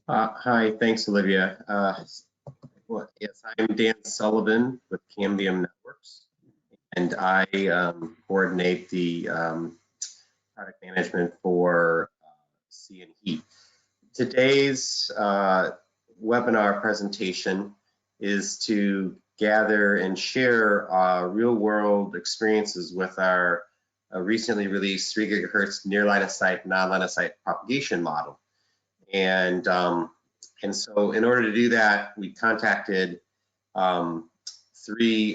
Hi, thanks, Olivia. Yes, I'm Dan Sullivan with Cambium Networks, and I coordinate the product management for cnHeat. Today's webinar presentation is to gather and share real-world experiences with our recently released 3 gigahertz near line of sight, non-line of sight propagation model. And so in order to do that, we contacted 3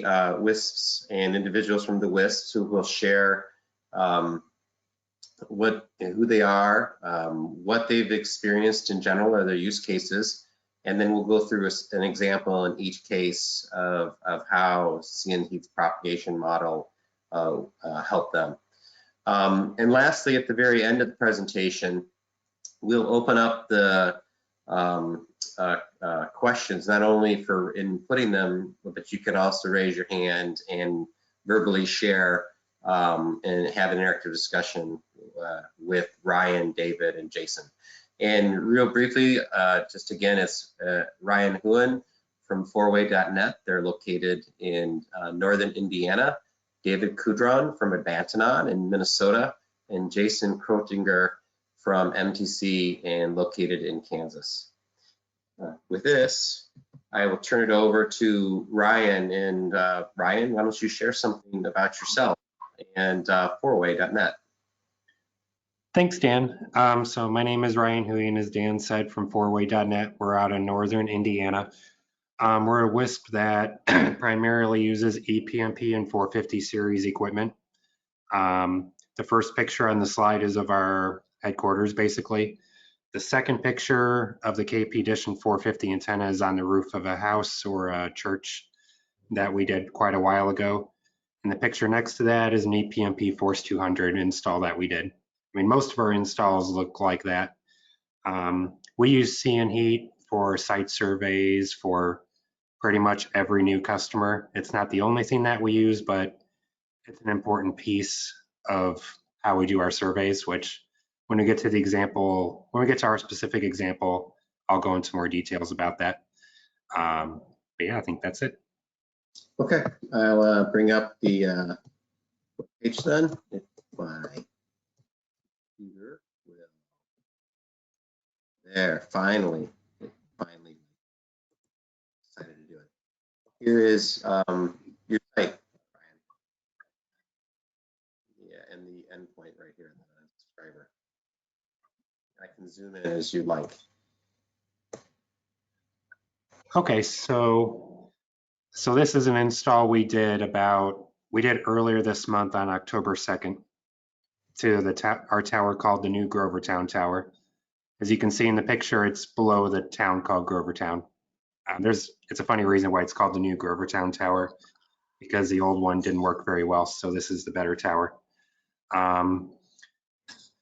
WISPs and individuals from the WISPs who will share who they are, what they've experienced in general or their use cases, and then we'll go through an example in each case of how cnHeat's propagation model helped them. And lastly, at the very end of the presentation, we'll open up the questions, not only for inputting them, but you can also raise your hand and verbally share and have an interactive discussion with Ryan, David, and Jason. And real briefly, just again, it's Ryan Houin from 4way.net. They're located in northern Indiana. David Coudron from Advantenon in Minnesota, and Jason Crotinger from MTC and located in Kansas. With this, I will turn it over to Ryan. And Ryan, why don't you share something about yourself and 4way.net? Thanks, Dan. So my name is Ryan Houin, as Dan said, from 4way.net. We're out in northern Indiana. We're a WISP that primarily uses ePMP and 450 series equipment. The first picture on the slide is of our headquarters, basically. The second picture of the KP Edition 450 antenna is on the roof of a house or a church that we did quite a while ago. And the picture next to that is an ePMP Force 200 install that we did. I mean, most of our installs look like that. We use cnHeat for site surveys for pretty much every new customer. It's not the only thing that we use, but it's an important piece of how we do our surveys, which when we get to the example, when we get to our specific example, I'll go into more details about that. But yeah, I think that's it. Okay, I'll bring up the page then. If my computer will. There, finally decided to do it. Here is your site, Brian. Yeah, and the endpoint right here, the subscriber. I can zoom in as you like. Okay, so this is an install we did earlier this month on October 2nd to our tower called the new Grovertown Tower. As you can see in the picture, it's below the town called Grovertown. It's a funny reason why it's called the new Grovertown Tower, because the old one didn't work very well, so this is the better tower.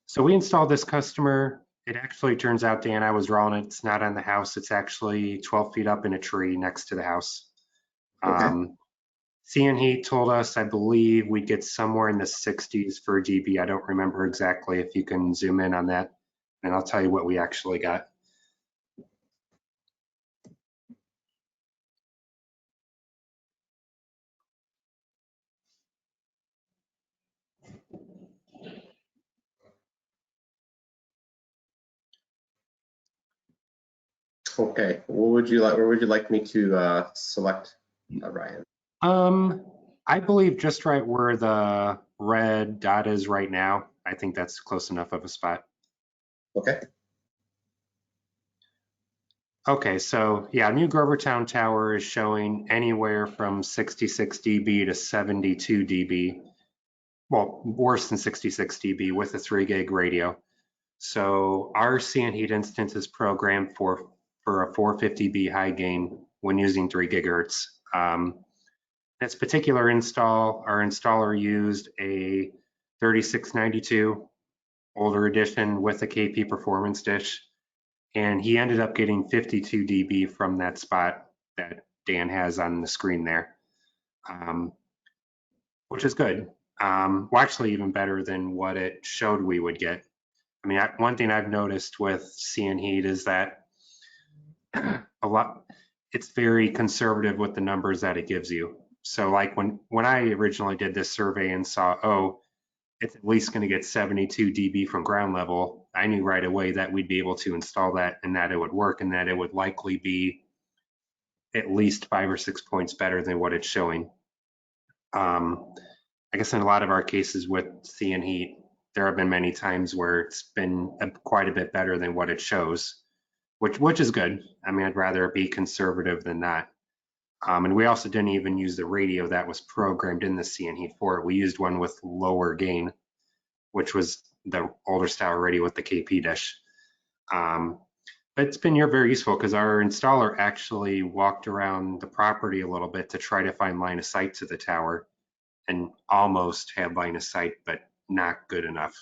So we installed this customer. It actually turns out, Dan, I was wrong. It's not on the house. It's actually 12 feet up in a tree next to the house. Okay. cnHeat told us, I believe, we'd get somewhere in the 60s for dB. I don't remember exactly. If you can zoom in on that, and I'll tell you what we actually got. Okay, what would you like? Where would you like me to select, Ryan? I believe just right where the red dot is right now. I think that's close enough of a spot. Okay. Okay, so yeah, new Grovertown Tower is showing anywhere from 66 dB to 72 dB. Well, worse than 66 dB with a 3 gig radio. So our cnHeat instance is programmed for a 450B high gain when using 3 gigahertz. This particular install, our installer used a 3692 older edition with a KP performance dish, and he ended up getting 52 dB from that spot that Dan has on the screen there, which is good. Well, actually even better than what it showed we would get. I mean, one thing I've noticed with cnHeat is that it's very conservative with the numbers that it gives you. So like when I originally did this survey and saw, oh, it's at least going to get 72 dB from ground level, I knew right away that we'd be able to install that and that it would work and that it would likely be at least 5 or 6 points better than what it's showing. I guess in a lot of our cases with cnHeat, there have been many times where it's been quite a bit better than what it shows, which is good. I mean, I'd rather be conservative than not. And we also didn't even use the radio that was programmed in the cnHeat for it. We used one with lower gain, which was the older style radio with the KP dish. But it's been very useful because our installer actually walked around the property a little bit to try to find line of sight to the tower and almost had line of sight, but not good enough.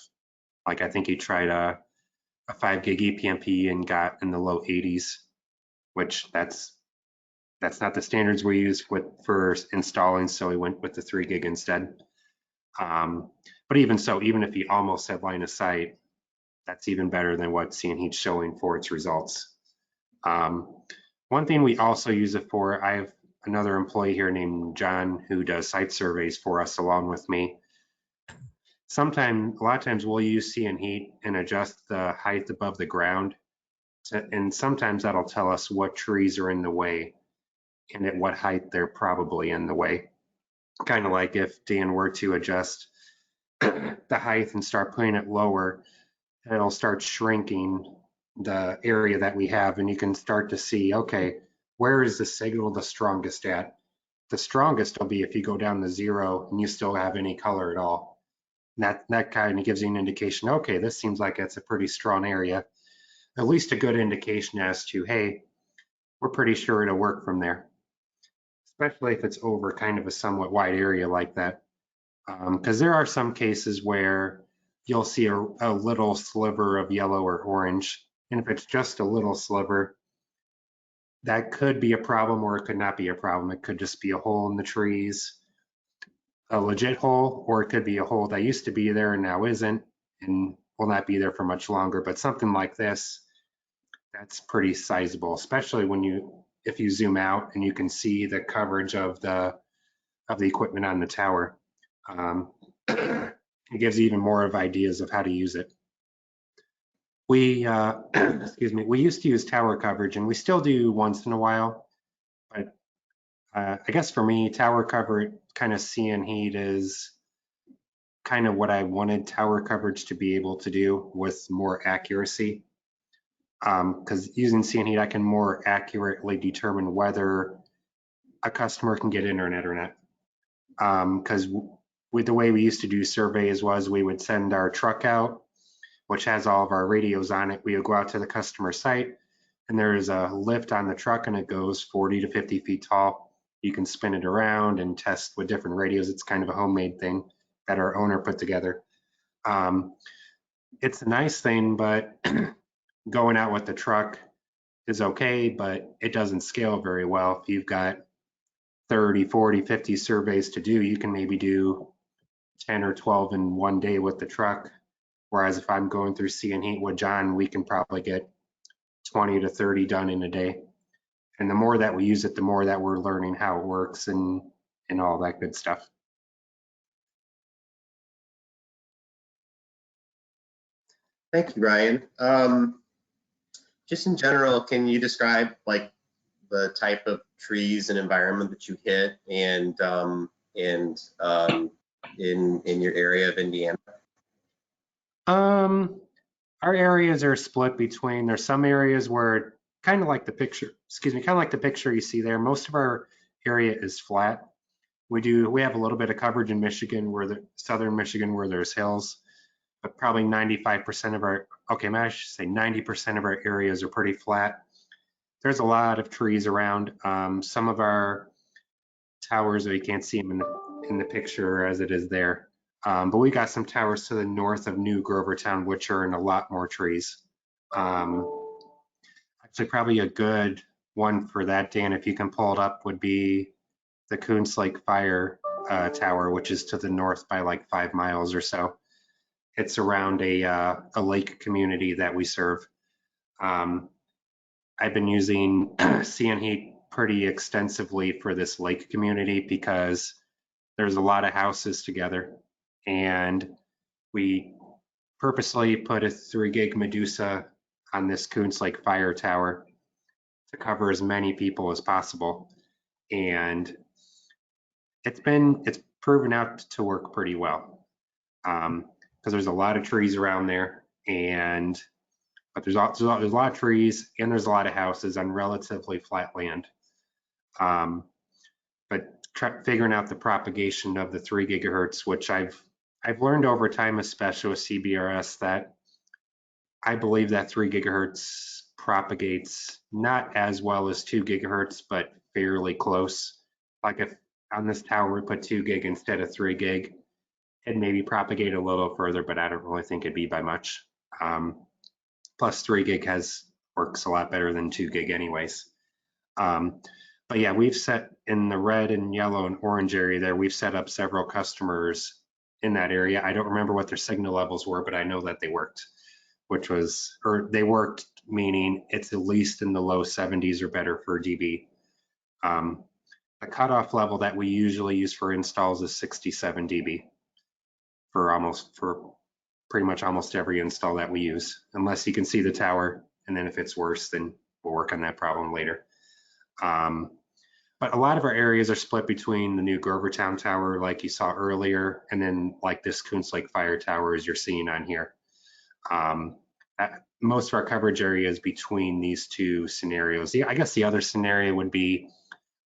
Like I think he tried a 5 gig EPMP and got in the low 80s, which that's not the standards we use for installing, so we went with the 3 gig instead. But even so, even if he almost had line of sight, that's even better than what cnHeat's showing for its results. One thing we also use it for, I have another employee here named John who does site surveys for us along with me. A lot of times we'll use cnHeat and adjust the height above the ground, and sometimes that'll tell us what trees are in the way and at what height they're probably in the way. Kind of like if Dan were to adjust the height and start putting it lower, it'll start shrinking the area that we have, and you can start to see, okay, where is the signal the strongest at? The strongest will be if you go down to 0 and you still have any color at all. And that kind of gives you an indication, okay, this seems like it's a pretty strong area. At least a good indication as to, hey, we're pretty sure it'll work from there. Especially if it's over kind of a somewhat wide area like that. Because there are some cases where you'll see a little sliver of yellow or orange. And if it's just a little sliver, that could be a problem or it could not be a problem. It could just be a hole in the trees, a legit hole, or it could be a hole that used to be there and now isn't and will not be there for much longer. But something like this, that's pretty sizable, especially if you zoom out and you can see the coverage of the equipment on the tower. It gives you even more of ideas of how to use it. We, excuse me, we used to use tower coverage and we still do once in a while, but I guess for me, tower coverage, kind of cnHeat is kind of what I wanted tower coverage to be able to do with more accuracy. Because using cnHeat, I can more accurately determine whether a customer can get internet or not. Because with the way we used to do surveys was we would send our truck out, which has all of our radios on it. We would go out to the customer site and there's a lift on the truck and it goes 40 to 50 feet tall. You can spin it around and test with different radios. It's kind of a homemade thing that our owner put together. It's a nice thing, but going out with the truck is okay, but it doesn't scale very well. If you've got 30, 40, 50 surveys to do, you can maybe do 10 or 12 in one day with the truck. Whereas if I'm going through cnHeat with John, we can probably get 20 to 30 done in a day. And the more that we use it, the more that we're learning how it works and all that good stuff. Thank you, Ryan. Just in general, can you describe like the type of trees and environment that you hit and in your area of Indiana? Our areas are split between, there's some areas where kind of like the picture, kind of like the picture you see there. Most of our area is flat. We have a little bit of coverage in Michigan, southern Michigan, where there's hills, but probably 95% of our, I should say 90% of our areas are pretty flat. There's a lot of trees around. Some of our towers, you can't see them in the picture as it is there. But we got some towers to the north of New Grovertown, which are in a lot more trees. Actually, probably a good one for that, Dan, if you can pull it up, would be the Coons Lake Fire Tower, which is to the north by like 5 miles or so. It's around a lake community that we serve. I've been using cnHeat pretty extensively for this lake community because there's a lot of houses together, and we purposely put a 3 gig Medusa on this Coons Lake fire tower to cover as many people as possible. And it's proven out to work pretty well, because there's a lot of trees around there, but there's a lot of trees and there's a lot of houses on relatively flat land. But figuring out the propagation of the 3 gigahertz, which I've learned over time, especially with CBRS, that I believe that 3 gigahertz propagates not as well as 2 gigahertz, but fairly close. Like if on this tower we put 2 gig instead of 3 gig, it maybe propagate a little further, but I don't really think it'd be by much. Plus 3 gig works a lot better than 2 gig anyways. But yeah, we've set in the red and yellow and orange area there, we've set up several customers in that area. I don't remember what their signal levels were, but I know that they worked, they worked meaning it's at least in the low 70s or better for dB. The cutoff level that we usually use for installs is 67 dB for pretty much almost every install that we use, unless you can see the tower, and then if it's worse, then we'll work on that problem later. But a lot of our areas are split between the new Grovertown tower, like you saw earlier, and then like this Coons Lake fire tower as you're seeing on here. Most of our coverage area is between these two scenarios. I guess the other scenario would be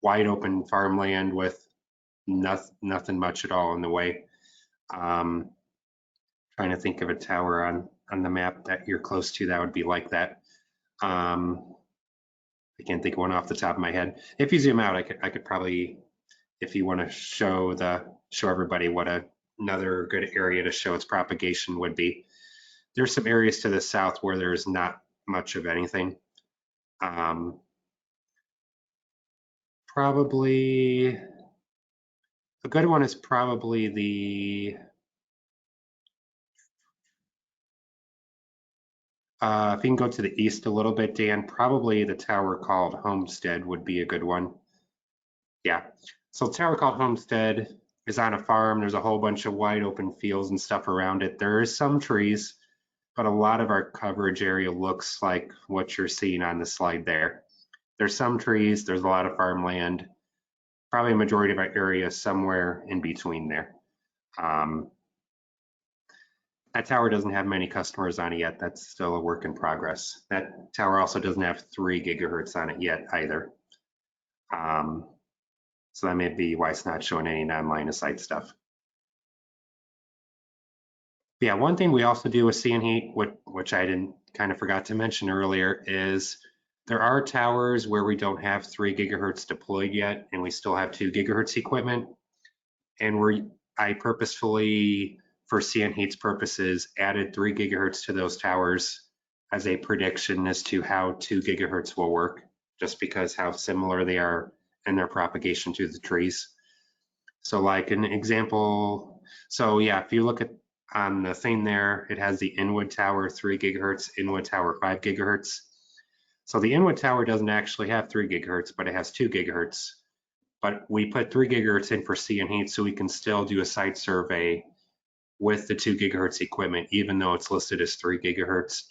wide open farmland with nothing much at all in the way. Trying to think of a tower on the map that you're close to that would be like that. I can't think of one off the top of my head. If you zoom out, I could probably, if you want to show everybody what another good area to show its propagation would be. There's some areas to the south where there's not much of anything. Probably a good one is probably if you can go to the east a little bit, Dan, probably the tower called Homestead would be a good one. Yeah, so the tower called Homestead is on a farm. There's a whole bunch of wide open fields and stuff around it. There is some trees, but a lot of our coverage area looks like what you're seeing on the slide there. There's some trees, there's a lot of farmland, probably a majority of our area somewhere in between there. That tower doesn't have many customers on it yet. That's still a work in progress. That tower also doesn't have 3 gigahertz on it yet either. So that may be why it's not showing any non-line of sight stuff. Yeah, one thing we also do with cnHeat, which I kind of forgot to mention earlier, is there are towers where we don't have 3 gigahertz deployed yet, and we still have 2 gigahertz equipment. And I purposefully, for cnHeat's purposes, added 3 gigahertz to those towers as a prediction as to how 2 gigahertz will work, just because how similar they are in their propagation to the trees. So like an example, so yeah, if you look at on the thing there, it has the Inwood Tower 3 gigahertz, Inwood Tower 5 gigahertz. So the Inwood Tower doesn't actually have 3 gigahertz, but it has 2 gigahertz. But we put 3 gigahertz in for cnHeat so we can still do a site survey with the 2 gigahertz equipment, even though it's listed as 3 gigahertz,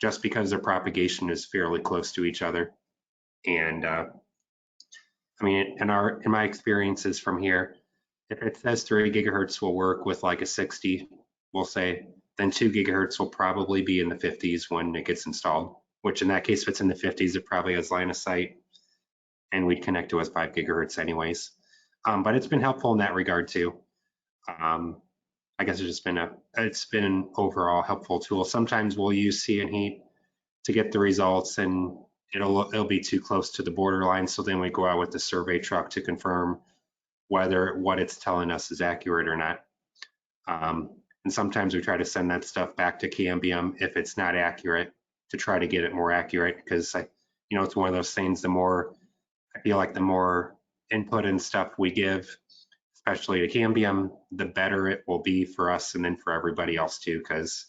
just because their propagation is fairly close to each other. And I mean, in my experiences from here, if it says 3 gigahertz will work with like a 60, we'll say, then 2 gigahertz will probably be in the 50s when it gets installed, which in that case, if it's in the 50s, it probably has line of sight, and we'd connect it with 5 gigahertz anyways. But it's been helpful in that regard too. I guess it's been an overall helpful tool. Sometimes we'll use cnHeat to get the results, and it'll be too close to the borderline, so then we go out with the survey truck to confirm whether what it's telling us is accurate or not. And sometimes we try to send that stuff back to Cambium if it's not accurate, to try to get it more accurate, because it's one of those things, I feel like the more input and stuff we give, especially to Cambium, the better it will be for us and then for everybody else too, because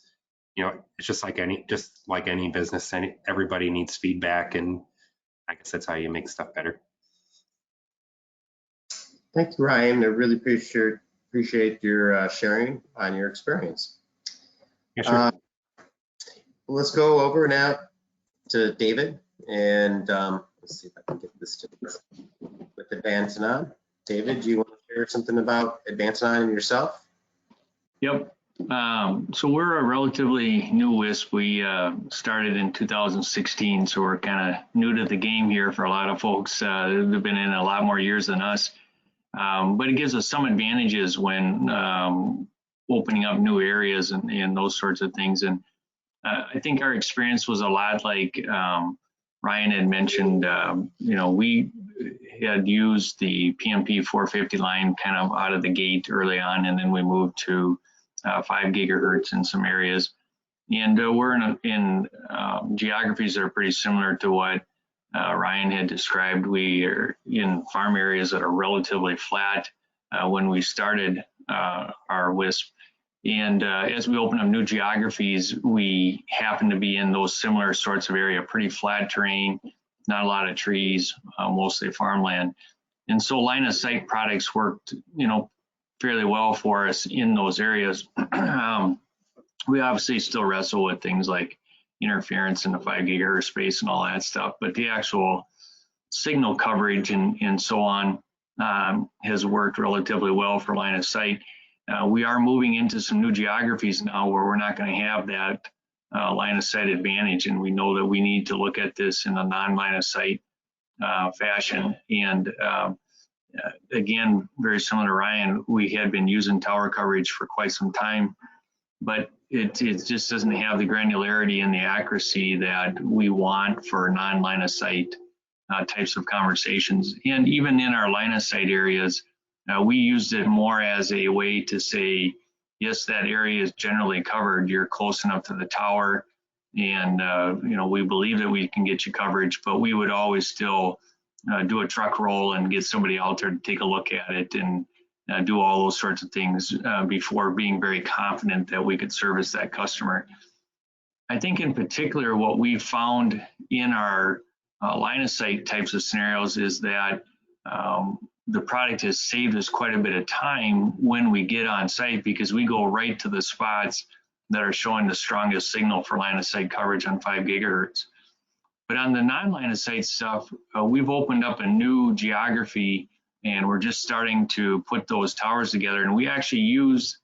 it's just like any business, and everybody needs feedback, and I guess that's how you make stuff better. Thank you, Ryan. I really appreciate your sharing on your experience. Yeah, sure. Let's go over now to David, and let's see if I can get this to with Advantenon. David, do you want to share something about Advantenon and yourself? Yep. So we're a relatively new WISP. We started in 2016, so we're kind of new to the game here for a lot of folks. They've been in a lot more years than us. But it gives us some advantages when opening up new areas and those sorts of things. And I think our experience was a lot like Ryan had mentioned. We had used the PMP 450 line kind of out of the gate early on, and then we moved to 5 gigahertz in some areas. And we're in geographies that are pretty similar to what Ryan had described. We are in farm areas that are relatively flat when we started our WISP. And as we open up new geographies, we happen to be in those similar sorts of area, pretty flat terrain, not a lot of trees, mostly farmland. And so line of sight products worked, fairly well for us in those areas. We obviously still wrestle with things like interference in the 5 gigahertz space and all that stuff, but the actual signal coverage and so on has worked relatively well for line of sight. We are moving into some new geographies now where we're not going to have that line of sight advantage, and we know that we need to look at this in a non-line of sight fashion. And again, very similar to Ryan, we had been using tower coverage for quite some time, but it just doesn't have the granularity and the accuracy that we want for non-line of sight types of conversations. And even in our line of sight areas, we used it more as a way to say, yes, that area is generally covered. You're close enough to the tower, and we believe that we can get you coverage, but we would always still do a truck roll and get somebody out there to take a look at it and do all those sorts of things before being very confident that we could service that customer. I think in particular, what we found in our line of sight types of scenarios is that the product has saved us quite a bit of time when we get on site, because we go right to the spots that are showing the strongest signal for line of sight coverage on 5 gigahertz. But on the non-line of sight stuff, we've opened up a new geography, and we're just starting to put those towers together. And we actually use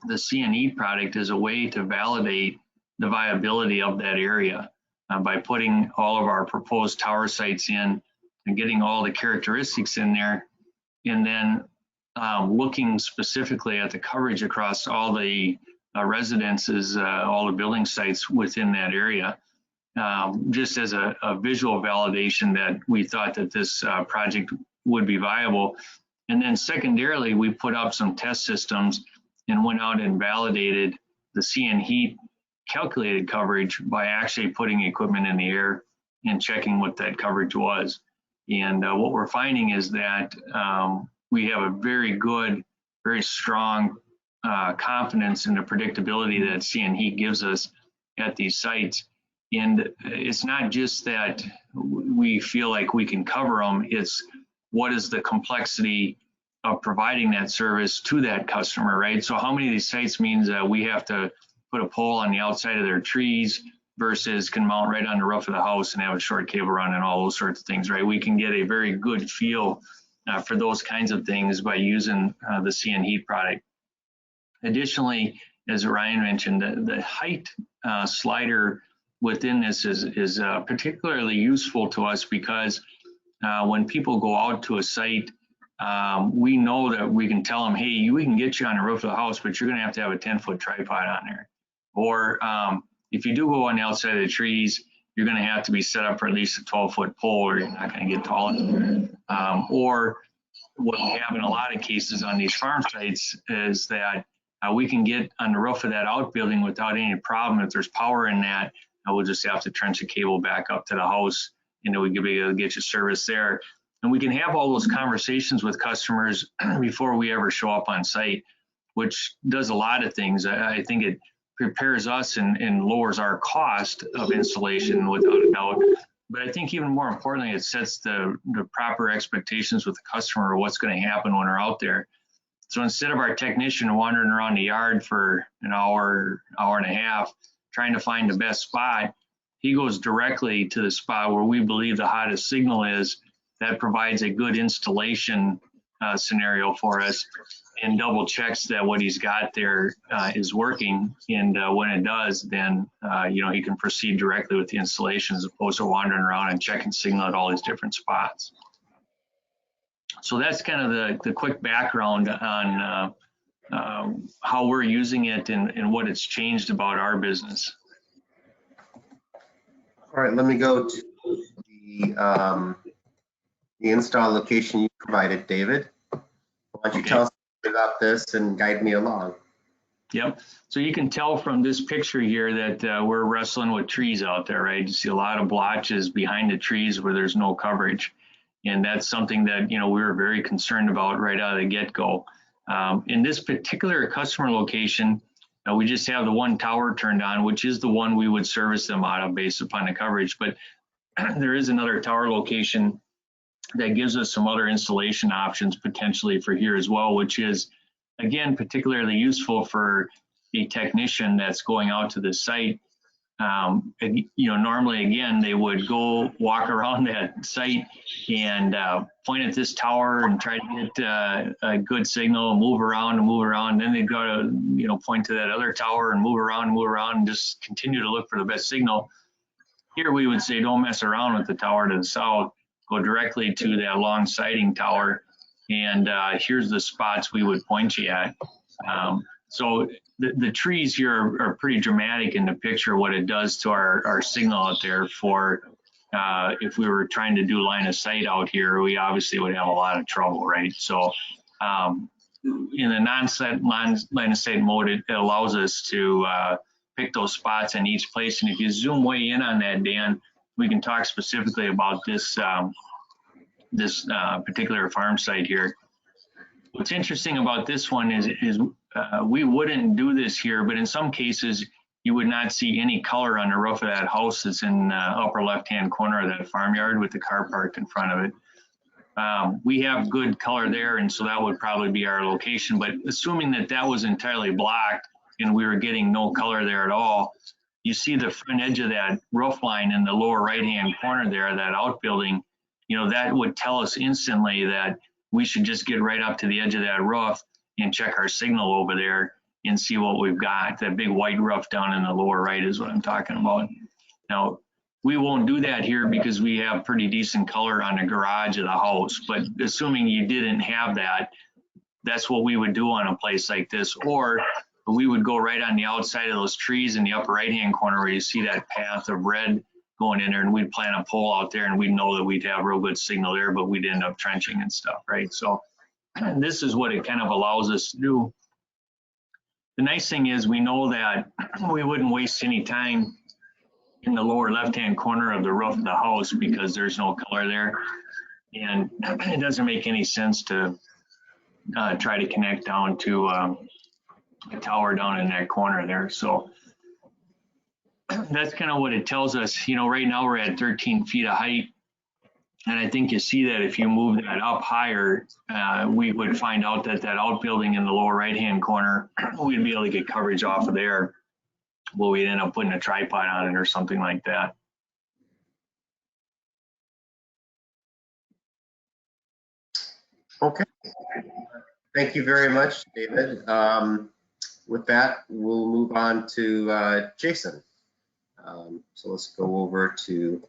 the cnHeat product as a way to validate the viability of that area by putting all of our proposed tower sites in and getting all the characteristics in there, and then looking specifically at the coverage across all the residences, all the building sites within that area, just as a visual validation that we thought that this project would be viable. And then secondarily, we put up some test systems and went out and validated the cnHeat calculated coverage by actually putting equipment in the air and checking what that coverage was. And what we're finding is that we have a very good, very strong confidence in the predictability that cnHeat gives us at these sites. And it's not just that we feel like we can cover them, it's what is the complexity of providing that service to that customer, right? So how many of these sites means that we have to put a pole on the outside of their trees versus can mount right on the roof of the house and have a short cable run and all those sorts of things, right? We can get a very good feel for those kinds of things by using the cnHeat product. Additionally, as Ryan mentioned, the height slider within this is particularly useful to us because when people go out to a site, we know that we can tell them, hey, we can get you on the roof of the house, but you're going to have a 10-foot tripod on there. Or if you do go on the outside of the trees, you're going to have to be set up for at least a 12-foot pole, or you're not going to get tall enough. Or what we have in a lot of cases on these farm sites is that we can get on the roof of that outbuilding without any problem. If there's power in that, we'll just have to trench a cable back up to the house, and then we can be able to get you service there. And we can have all those conversations with customers before we ever show up on site, which does a lot of things. I think it prepares us and lowers our cost of installation without a doubt. But I think even more importantly, it sets the proper expectations with the customer of what's going to happen when we're out there. So instead of our technician wandering around the yard for an hour, hour and a half, trying to find the best spot, he goes directly to the spot where we believe the hottest signal is. That provides a good installation scenario for us, and double checks that what he's got there is working. And when it does, then he can proceed directly with the installation as opposed to wandering around and checking signal at all these different spots. So that's kind of the quick background on how we're using it and what it's changed about our business. All right, let me go to the install location you provided, David. Why don't you tell us about this and guide me along? Yep. So you can tell from this picture here that we're wrestling with trees out there, right? You see a lot of blotches behind the trees where there's no coverage. And that's something that, we were very concerned about right out of the get-go. In this particular customer location, we just have the one tower turned on, which is the one we would service them out of based upon the coverage. But there is another tower location that gives us some other installation options potentially for here as well, which is, again, particularly useful for a technician that's going out to the site. Normally, again, they would go walk around that site and point at this tower and try to get a good signal, move around and move around. Then they'd go to, point to that other tower and move around and just continue to look for the best signal. Here we would say, don't mess around with the tower to the south, go directly to that long siding tower, and here's the spots we would point you at. So the trees here are pretty dramatic in the picture, what it does to our signal out there for if we were trying to do line of sight out here, we obviously would have a lot of trouble, right? So in the line of sight mode, it allows us to pick those spots in each place. And if you zoom way in on that, Dan, we can talk specifically about this particular farm site here. What's interesting about this one is we wouldn't do this here, but in some cases you would not see any color on the roof of that house that's in the upper left-hand corner of that farmyard with the car parked in front of it. We have good color there, and so that would probably be our location. But assuming that was entirely blocked and we were getting no color there at all, you see the front edge of that roof line in the lower right-hand corner there, that outbuilding, that would tell us instantly that we should just get right up to the edge of that roof and check our signal over there and see what we've got. That big white roof down in the lower right is what I'm talking about. Now, we won't do that here because we have pretty decent color on the garage of the house, but assuming you didn't have that, that's what we would do on a place like this. Or we would go right on the outside of those trees in the upper right-hand corner where you see that path of red going in there, and we'd plant a pole out there and we'd know that we'd have real good signal there, but we'd end up trenching and stuff, right? So this is what it kind of allows us to do. The nice thing is we know that we wouldn't waste any time in the lower left-hand corner of the roof of the house because there's no color there. And it doesn't make any sense to try to connect down to a tower down in that corner there. So that's kind of what it tells us. Right now we're at 13 feet of height. And I think you see that if you move that up higher, we would find out that outbuilding in the lower right-hand corner, we'd be able to get coverage off of there. Well, we'd end up putting a tripod on it or something like that. Okay. Thank you very much, David. With that, we'll move on to Jason. So let's go over to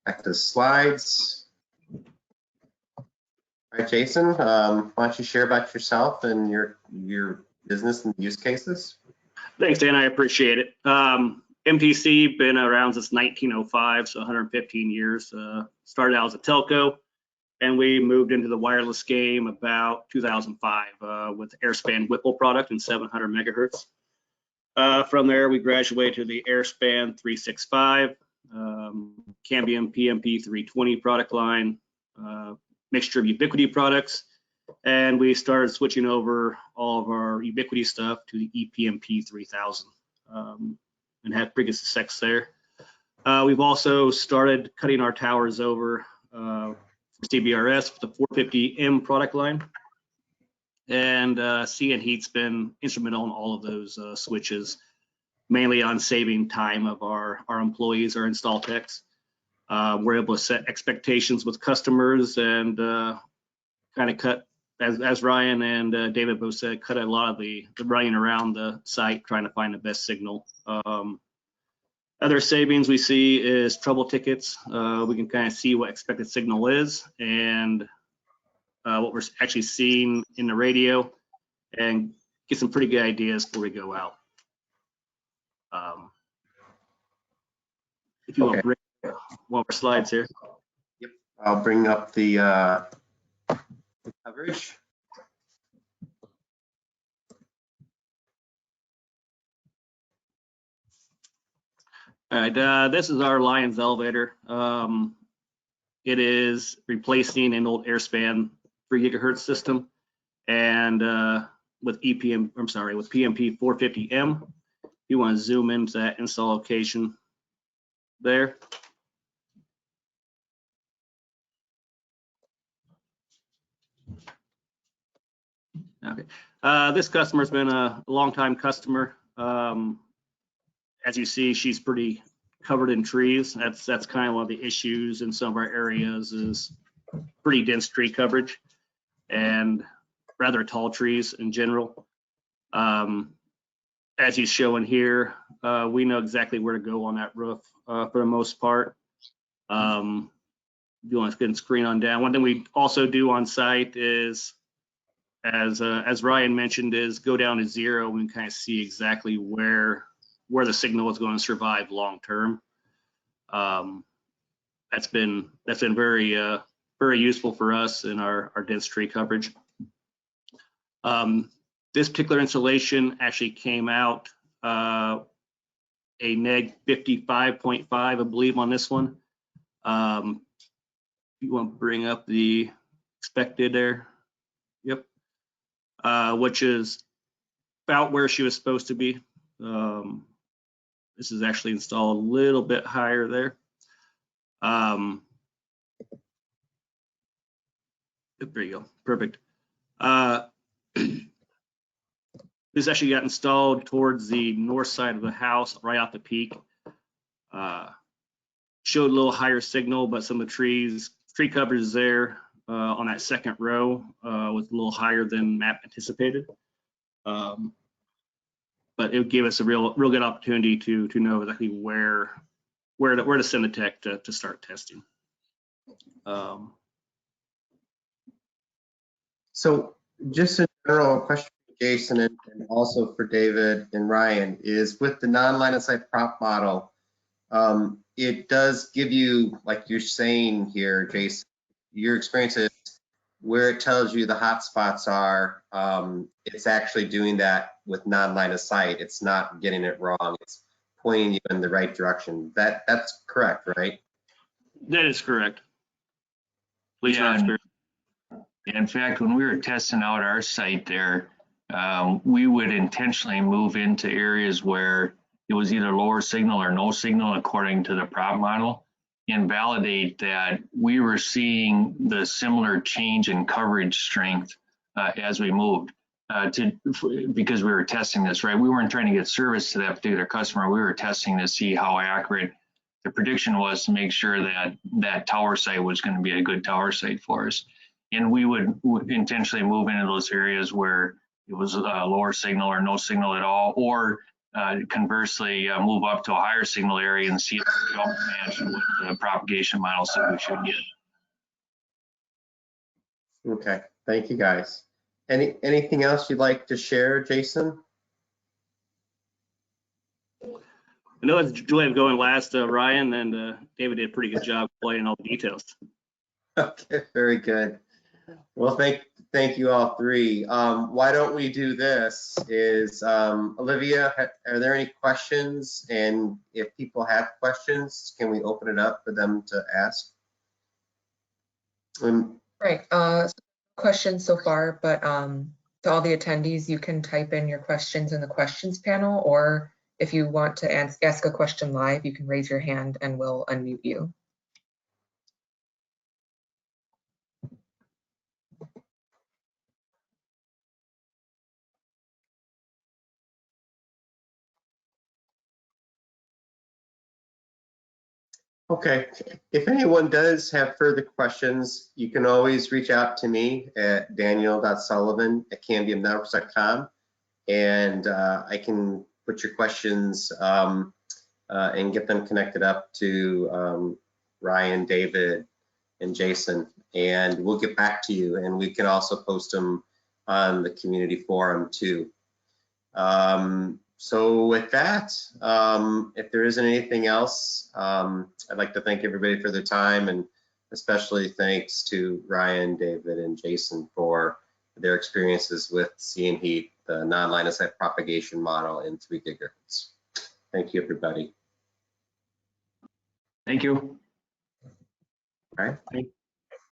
back to the slides. All right, Jason, why don't you share about yourself and your business and use cases? Thanks, Dan. I appreciate it. MPC been around since 1905, so 115 years. Started out as a telco, and we moved into the wireless game about 2005 with the Airspan Whipple product and 700 megahertz. From there, we graduated to the Airspan 365, Cambium PMP 320 product line, mixture of Ubiquity products, and we started switching over all of our Ubiquity stuff to the ePMP 3000 and had pretty good success there. We've also started cutting our towers over for CBRS with the 450M product line. And cnHeat's been instrumental in all of those switches, mainly on saving time of our employees, our install techs. We're able to set expectations with customers and kind of cut, as Ryan and David both said, cut a lot of the running around the site trying to find the best signal. Other savings we see is trouble tickets. We can kind of see what expected signal is and what we're actually seeing in the radio and get some pretty good ideas before we go out. If you want to bring one more slides here. Yep, I'll bring up the coverage. All right, this is our Lions elevator. It is replacing an old Airspan 3 gigahertz system, and with PMP 450M. You want to zoom into that install location there. Okay, this customer's been a long-time customer. As you see, she's pretty covered in trees. That's kind of one of the issues in some of our areas is pretty dense tree coverage and rather tall trees in general. As he's showing here, we know exactly where to go on that roof for the most part. If you want to get a screen on down. One thing we also do on site is, as Ryan mentioned, is go down to 0 and kind of see exactly where the signal is going to survive long term. That's been very useful for us in our dense tree coverage. This particular installation actually came out a neg 55.5, I believe, on this one. You want to bring up the expected there? Yep. Which is about where she was supposed to be. This is actually installed a little bit higher there. There you go, perfect. This actually got installed towards the north side of the house, right off the peak. Showed a little higher signal, but some of the tree coverage is there on that second row was a little higher than map anticipated. But it gave us a real good opportunity to know exactly where to send the tech to start testing. So just a general question for Jason and also for David and Ryan is with the non-line of sight prop model, it does give you, like you're saying here, Jason, your experience is where it tells you the hot spots are, it's actually doing that with non-line of sight. It's not getting it wrong. It's pointing you in the right direction. That's correct, right? That is correct. Yeah, in fact, when we were testing out our site there, we would intentionally move into areas where it was either lower signal or no signal according to the prop model, and validate that we were seeing the similar change in coverage strength as we moved because we were testing this, right? We weren't trying to get service to that particular customer. We were testing to see how accurate the prediction was to make sure that that tower site was going to be a good tower site for us. And we would intentionally move into those areas where it was a lower signal or no signal at all, or conversely, move up to a higher signal area and see if the jump match with the propagation model so we should get. Okay, thank you guys. Anything else you'd like to share, Jason? I know it's Julian going last, Ryan, and David did a pretty good job playing all the details. Okay, very good. Well, thank you all three. Why don't we do this is, Olivia, are there any questions? And if people have questions, can we open it up for them to ask? Right, questions so far, but to all the attendees, you can type in your questions in the questions panel, or if you want to ask a question live, you can raise your hand and we'll unmute you. Okay, if anyone does have further questions, you can always reach out to me at daniel.sullivan@cambiumnetworks.com, and I can put your questions and get them connected up to Ryan, David, and Jason, and we'll get back to you, and we can also post them on the community forum too. So with that, if there isn't anything else, I'd like to thank everybody for their time, and especially thanks to Ryan, David, and Jason for their experiences with cnHeat, the non-line of sight propagation model in 3 gigahertz. Thank you, everybody. Thank you. All right.